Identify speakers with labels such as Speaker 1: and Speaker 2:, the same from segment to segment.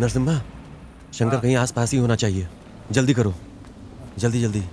Speaker 1: नरसिम्हा, शंकर कहीं आसपास ही होना चाहिए। जल्दी करो, जल्दी जल्दी।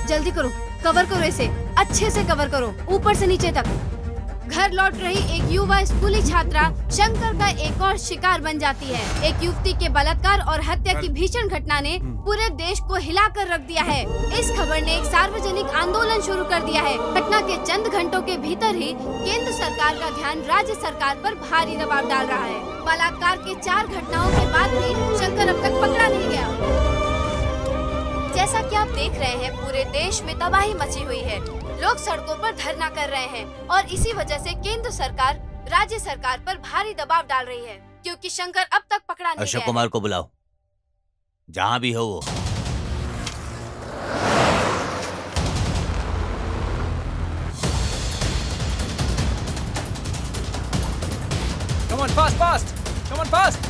Speaker 2: जल्दी करो, कवर करो इसे, अच्छे से कवर करो, ऊपर से नीचे तक। घर लौट रही एक युवा स्कूली छात्रा शंकर का एक और शिकार बन जाती है। एक युवती के बलात्कार और हत्या की भीषण घटना ने पूरे देश को हिलाकर रख दिया है। इस खबर ने एक सार्वजनिक आंदोलन शुरू कर दिया है। घटना के चंद घंटों के भीतर ही केंद्र सरकार का ध्यान राज्य सरकार पर भारी दबाव डाल रहा है। बलात्कार के 4 घटनाओं के बाद भी शंकर अब तक पकड़ा नहीं गया। जैसा कि आप देख रहे हैं, पूरे देश में तबाही मची हुई है। लोग सड़कों पर धरना कर रहे हैं और इसी वजह से केंद्र सरकार राज्य सरकार पर भारी दबाव डाल रही है, क्योंकि शंकर अब तक पकड़ा नहीं
Speaker 3: अशोक
Speaker 2: गया।
Speaker 3: कुमार को बुलाओ, जहां भी हो वो।
Speaker 4: Come on, fast, fast! Come on, fast!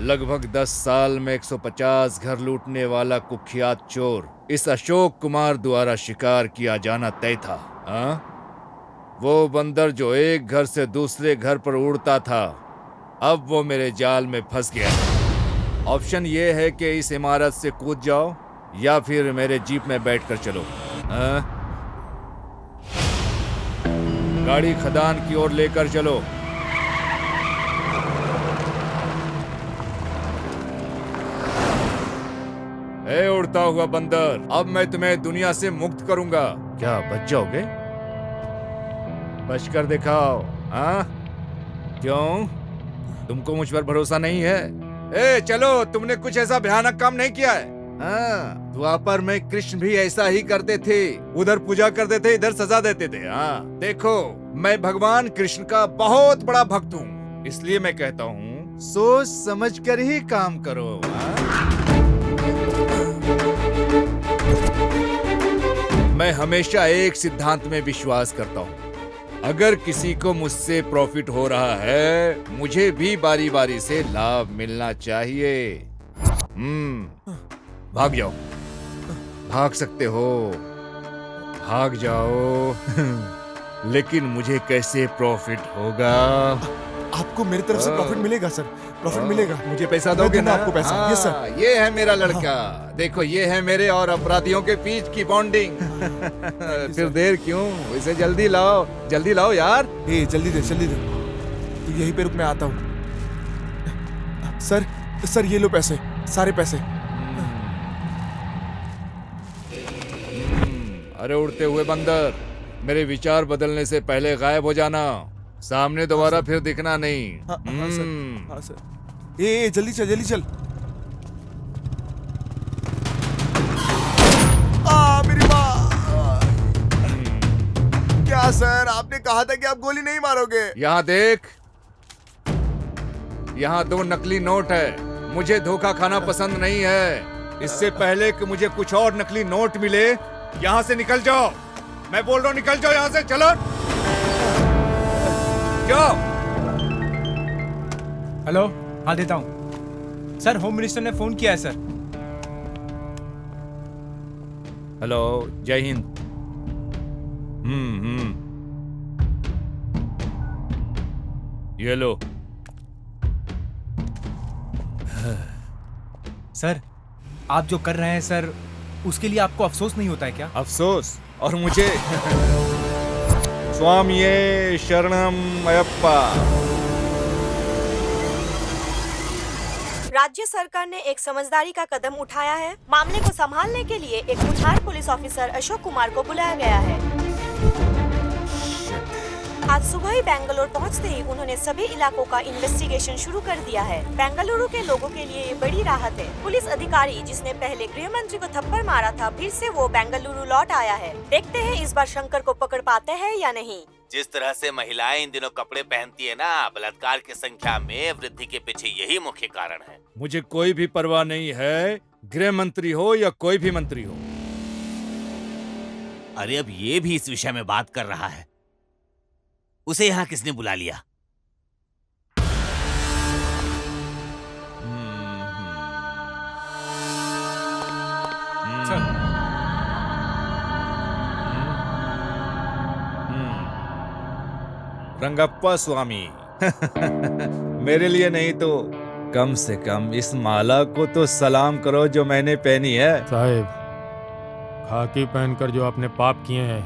Speaker 5: लगभग 10 साल में 150 घर लूटने वाला कुख्यात चोर इस अशोक कुमार द्वारा शिकार किया जाना तय था। वो बंदर जो एक घर से दूसरे घर पर उड़ता था, अब वो मेरे जाल में फंस गया। ऑप्शन ये है कि इस इमारत से कूद जाओ या फिर मेरे जीप में बैठकर चलो। गाड़ी खदान की ओर लेकर चलो। ए उड़ता हुआ बंदर, अब मैं तुम्हें दुनिया से मुक्त करूंगा। क्या बच जाओगे? बच कर दिखाओ। क्यों, तुमको मुझ पर भरोसा नहीं है? ए चलो, तुमने कुछ ऐसा भयानक काम नहीं किया है। द्वापर में कृष्ण भी ऐसा ही करते थे, उधर पूजा करते थे, इधर सजा देते थे। देखो, मैं भगवान कृष्ण का बहुत बड़ा भक्त हूँ, इसलिए मैं कहता हूँ सोच समझ कर ही काम करो। मैं हमेशा एक सिद्धांत में विश्वास करता हूँ, अगर किसी को मुझसे प्रॉफिट हो रहा है, मुझे भी बारी बारी से लाभ मिलना चाहिए। भाग जाओ, भाग सकते हो, भाग जाओ। लेकिन मुझे कैसे प्रॉफिट होगा?
Speaker 6: आपको मेरी तरफ से प्रॉफिट मिलेगा सर, प्रॉफिट मिलेगा।
Speaker 5: मुझे पैसा दोगे ना?
Speaker 6: आपको पैसा। Yes sir.
Speaker 5: ये है मेरा लड़का। देखो, ये है मेरे और अपराधियों के बीच की बॉन्डिंग। फिर देर क्यों, इसे जल्दी लाओ, जल्दी लाओ यार।
Speaker 6: ए जल्दी दे, जल्दी दे। तो यहीं पे रुक, मैं आता हूँ। सर ये लो पैसे, सारे पैसे।
Speaker 5: अरे उड़ते हुए बंदर, मेरे विचार बदलने से पहले गायब हो जाना। सामने दोबारा फिर दिखना नहीं।
Speaker 6: हाँ सर। ए जल्दी चल, जल्दी चल। कहा सर, आपने कहा था कि आप गोली नहीं मारोगे।
Speaker 5: यहाँ देख, यहाँ 2 नकली नोट है। मुझे धोखा खाना पसंद नहीं है। इससे पहले कि मुझे कुछ और नकली नोट मिले, यहाँ से निकल जाओ। मैं बोल रहा हूँ निकल जाओ यहाँ से, चलो जाओ।
Speaker 4: हेलो, हाँ देता हूँ सर। होम मिनिस्टर ने फोन किया है सर।
Speaker 5: हेलो, जय हिंद। ये लो।
Speaker 4: सर, आप जो कर रहे हैं सर, उसके लिए आपको अफसोस नहीं होता है क्या?
Speaker 5: अफसोस? और मुझे? स्वामिये शरणम अयप्पा।
Speaker 7: राज्य सरकार ने एक समझदारी का कदम उठाया है। मामले को संभालने के लिए एक मुठार पुलिस ऑफिसर अशोक कुमार को बुलाया गया है। आज सुबह ही बेंगलुरु पहुंचते ही उन्होंने सभी इलाकों का इन्वेस्टिगेशन शुरू कर दिया है। बेंगलुरु के लोगों के लिए ये बड़ी राहत है। पुलिस अधिकारी जिसने पहले गृह मंत्री को थप्पड़ मारा था, फिर से वो बेंगलुरु लौट आया है। देखते हैं इस बार शंकर को पकड़ पाते हैं या नहीं।
Speaker 3: जिस तरह से महिलाएं इन दिनों कपड़े पहनती है ना, बलात्कार की संख्या में वृद्धि के पीछे यही मुख्य कारण है।
Speaker 5: मुझे कोई भी परवाह नहीं है, गृह मंत्री हो या कोई भी मंत्री हो।
Speaker 3: अरे अब ये भी इस विषय में बात कर रहा है। उसे यहाँ किसने बुला लिया?
Speaker 4: सर,
Speaker 5: रंगप्पा स्वामी। मेरे लिए नहीं तो कम से कम इस माला को तो सलाम करो जो मैंने पहनी है।
Speaker 8: साहेब, खाकी पहनकर जो आपने पाप किए हैं,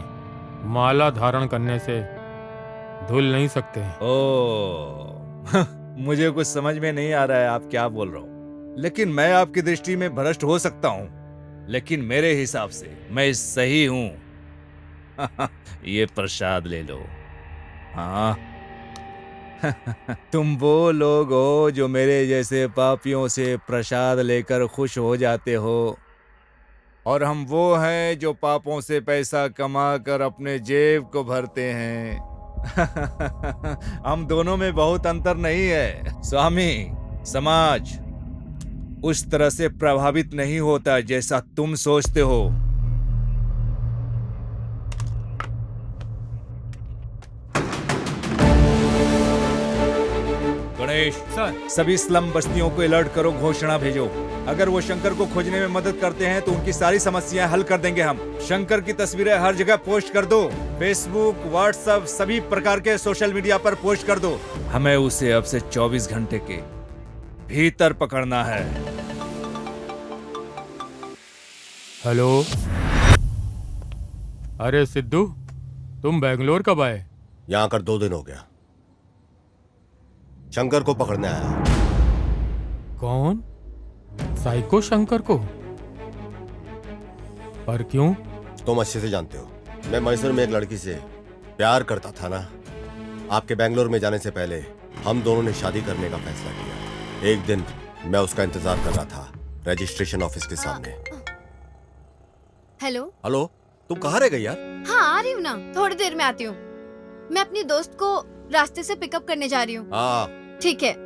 Speaker 8: माला धारण करने से धुल नहीं सकते।
Speaker 5: ओ मुझे कुछ समझ में नहीं आ रहा है आप क्या बोल रहे हो, लेकिन मैं आपकी दृष्टि में भ्रष्ट हो सकता हूँ, लेकिन मेरे हिसाब से मैं सही हूँ। ये प्रसाद ले लो। हाँ। तुम वो लोग हो जो मेरे जैसे पापियों से प्रसाद लेकर खुश हो जाते हो, और हम वो हैं जो पापों से पैसा कमा कर अपने जेब को भरते हैं। हम दोनों में बहुत अंतर नहीं है स्वामी। समाज उस तरह से प्रभावित नहीं होता जैसा तुम सोचते हो। गणेश,
Speaker 4: सर।
Speaker 5: सभी स्लम बस्तियों को अलर्ट करो, घोषणा भेजो। अगर वो शंकर को खोजने में मदद करते हैं तो उनकी सारी समस्याएं हल कर देंगे हम। शंकर की तस्वीरें हर जगह पोस्ट कर दो, फेसबुक, व्हाट्सएप, सभी प्रकार के सोशल मीडिया पर पोस्ट कर दो। हमें उसे अब से 24 घंटे के भीतर पकड़ना है।
Speaker 8: हेलो, अरे सिद्धू, तुम बेंगलोर कब आए?
Speaker 1: यहाँ आकर 2 दिन हो गया। शंकर को पकड़ने आया।
Speaker 8: कौन? साइको शंकर को? पर क्यों?
Speaker 1: तुम अच्छे से जानते हो, मैं मैसूर में एक लड़की से प्यार करता था ना। आपके बेंगलोर में जाने से पहले हम दोनों ने शादी करने का फैसला किया। एक दिन मैं उसका इंतजार कर रहा था रजिस्ट्रेशन ऑफिस के सामने।
Speaker 2: हेलो।
Speaker 1: हेलो, तुम कहाँ रह गई यार?
Speaker 2: हाँ, आ रही हूँ ना, थोड़ी देर में आती हूँ। मैं अपनी दोस्त को रास्ते से पिकअप करने जा रही हूँ।
Speaker 1: हाँ।
Speaker 2: ठीक है।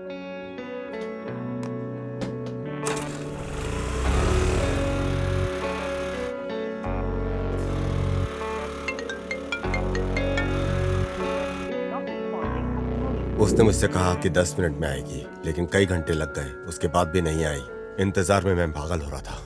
Speaker 1: उसने मुझसे कहा कि 10 मिनट में आएगी, लेकिन कई घंटे लग गए, उसके बाद भी नहीं आई। इंतजार में मैं पागल हो रहा था।